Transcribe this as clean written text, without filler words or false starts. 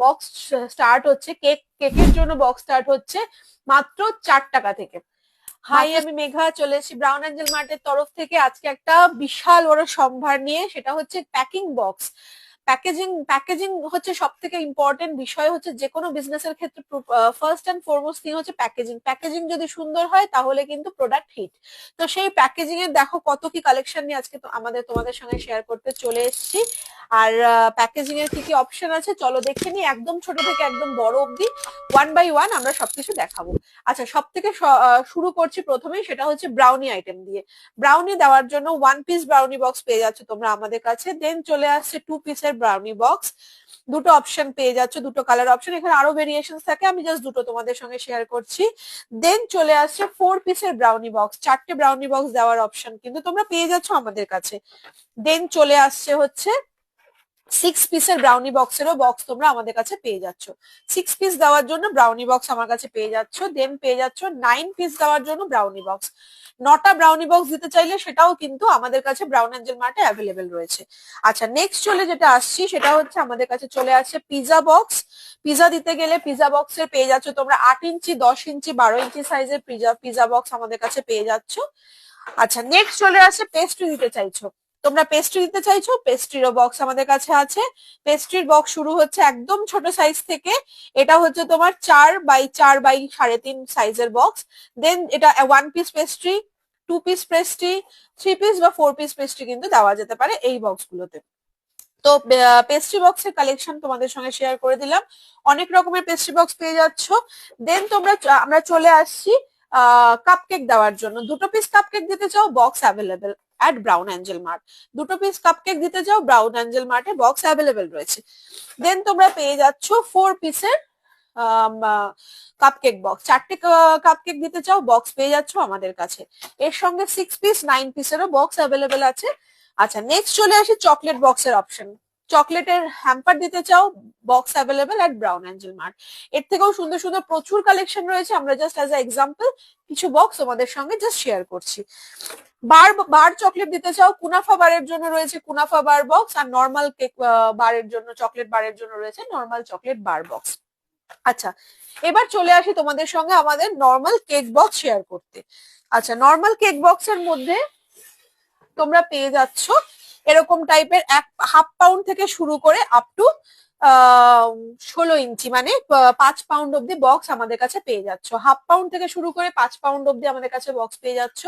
Box start হচ্ছে, কেকের জন্য বক্স স্টার্ট হচ্ছে মাত্র 4 টাকা থেকে। হাই, আমি মেঘা, চলে এসেছি ব্রাউন অ্যাঞ্জেল মার্টের তরফ থেকে আজকে একটা বিশাল বড় সম্ভার নিয়ে। সেটা হচ্ছে প্যাকিং বক্স। প্যাকেজিং হচ্ছে সব থেকে ইম্পর্টেন্ট বিষয়, হচ্ছে যে কোনো বিজনেসের ক্ষেত্রে ফার্স্ট অ্যান্ড ফরমোস্ট থিং হচ্ছে প্যাকেজিং যদি সুন্দর হয় তাহলে কিন্তু প্রোডাক্ট হিট। তো সেই প্যাকেজিং এর দেখো কত কি কালেকশন নিয়ে আজকে তো তোমাদের সঙ্গে শেয়ার করতে চলে এসেছি। আর প্যাকেজিং এর কি কি অপশন আছে চলো দেখে নি, একদম ছোট থেকে একদম বড় অবধি ওয়ান বাই ওয়ান আমরা সবকিছু দেখাবো। আচ্ছা, সব থেকে শুরু করছি প্রথমেই, সেটা হচ্ছে ব্রাউনি আইটেম দিয়ে। ব্রাউনি দেওয়ার জন্য 1 পিস ব্রাউনি বক্স পেয়ে যাচ্ছ তোমরা আমাদের কাছে। দেন চলে আসছে 2 পিসের ব্রাউনি বক্স। দুটো অপশন পেয়ে যাচ্ছ, দুটো কালার অপশন। এখানে আরো ভেরিয়েশন থাকে, আমি জাস্ট দুটো তোমাদের সঙ্গে শেয়ার করছি। দেন চলে আসছে 4 পিসের ব্রাউনি বক্স। 4টে ব্রাউনি বক্স দেওয়ার অপশন কিন্তু তোমরা পেয়ে যাচ্ছ আমাদের কাছে। দেন চলে আসছে হচ্ছে 6 পিসের ব্রাউনি বক্সেরও বক্স তোমরা আমাদের কাছে পেয়ে যাচ্ছ। 6 পিস দেওয়ার জন্য ব্রাউনি বক্স আমার কাছে পেয়ে যাচ্ছ। দেন পেয়ে যাচ্ছ 9 পিস দেওয়ার জন্য ব্রাউনি বক্স। 9টা ব্রাউনি বক্স দিতে চাইলে সেটাও কিন্তু আমাদের কাছে ব্রাউন অ্যাঞ্জেল মার্টে অ্যাভেলেবেল রয়েছে। আচ্ছা, নেক্সট চলে যেটা আসছি সেটা হচ্ছে আমাদের কাছে চলে আসছে পিজা বক্স। পিজা দিতে গেলে পিজা বক্সের পেয়ে যাচ্ছ তোমরা 8 ইঞ্চি, 10 ইঞ্চি, 12 ইঞ্চি সাইজের পিজা বক্স আমাদের কাছে পেয়ে যাচ্ছ। আচ্ছা, নেক্সট চলে আসছে পেস্ট্রি দিতে চাইছো তোমরা, পেস্ট্রি দিতে চাইছো, পেস্ট্রিরও বক্স আমাদের কাছে আছে। পেস্ট্রির বক্স শুরু হচ্ছে একদম ছোট সাইজ থেকে। এটা হচ্ছে তোমার 4x4x3.5 সাইজের বক্স। দেন এটা 1 piece pastry, 2 piece pastry, 3 piece বা 4 পিস পেস্ট্রি কিন্তু দেওয়া যেতে পারে এই বক্স গুলোতে। তো পেস্ট্রি বক্সের কালেকশন তোমাদের সঙ্গে শেয়ার করে দিলাম। অনেক রকমের পেস্ট্রি বক্স পেয়ে যাচ্ছ। দেন আমরা চলে আসছি কাপকেক দেওয়ার জন্য। 2 পিস কাপকেক দিতে চাও, box available at brown Angel mart. 2 piece cupcake দিতে চাও, ব্রাউন অ্যাঞ্জেল মার্টে বক্স অ্যাভেলেবেল রয়েছে। দেন তোমরা পেয়ে যাচ্ছ 4 পিসের কাপকেক বক্স। 4টে কাপকেক দিতে চাও, বক্স পেয়ে যাচ্ছ আমাদের কাছে। এর সঙ্গে 6 পিস, 9 পিসেরও বক্স অ্যাভেলেবেল আছে। আচ্ছা, নেক্সট চলে আসি চকলেট বক্সের অপশন। চকলেটের হ্যাম্পার দিতে চাও, box available at brown Angel mart. এর থেকেও সুন্দর সুন্দর প্রচুর কালেকশন রয়েছে, আমরা জাস্ট অ্যাজ এ এক্সাম্পল কিছু বক্স তোমাদের সঙ্গে জাস্ট শেয়ার করছি। বার চকলেট দিতে চাও, কুনাফা বারের জন্য রয়েছে কুনাফা বার বক্স, আর নর্মাল কেক বারের জন্য, চকলেট বারের জন্য রয়েছে নর্মাল চকলেট বার বক্স। আচ্ছা, এবার চলে আসি তোমাদের সঙ্গে আমাদের নর্মাল কেক বক্স শেয়ার করতে। আচ্ছা, নর্মাল কেক বক্সের মধ্যে তোমরা পেয়ে যাচ্ছ এরকম টাইপের 1/2 পাউন্ড থেকে শুরু করে আপ টু 16 ইঞ্চি, মানে 5 পাউন্ড অব্দি বক্স আমাদের কাছে পেয়ে যাচ্ছ। 1/2 পাউন্ড থেকে শুরু করে 5 পাউন্ড অব্দি আমাদের কাছে বক্স পেয়ে যাচ্ছ।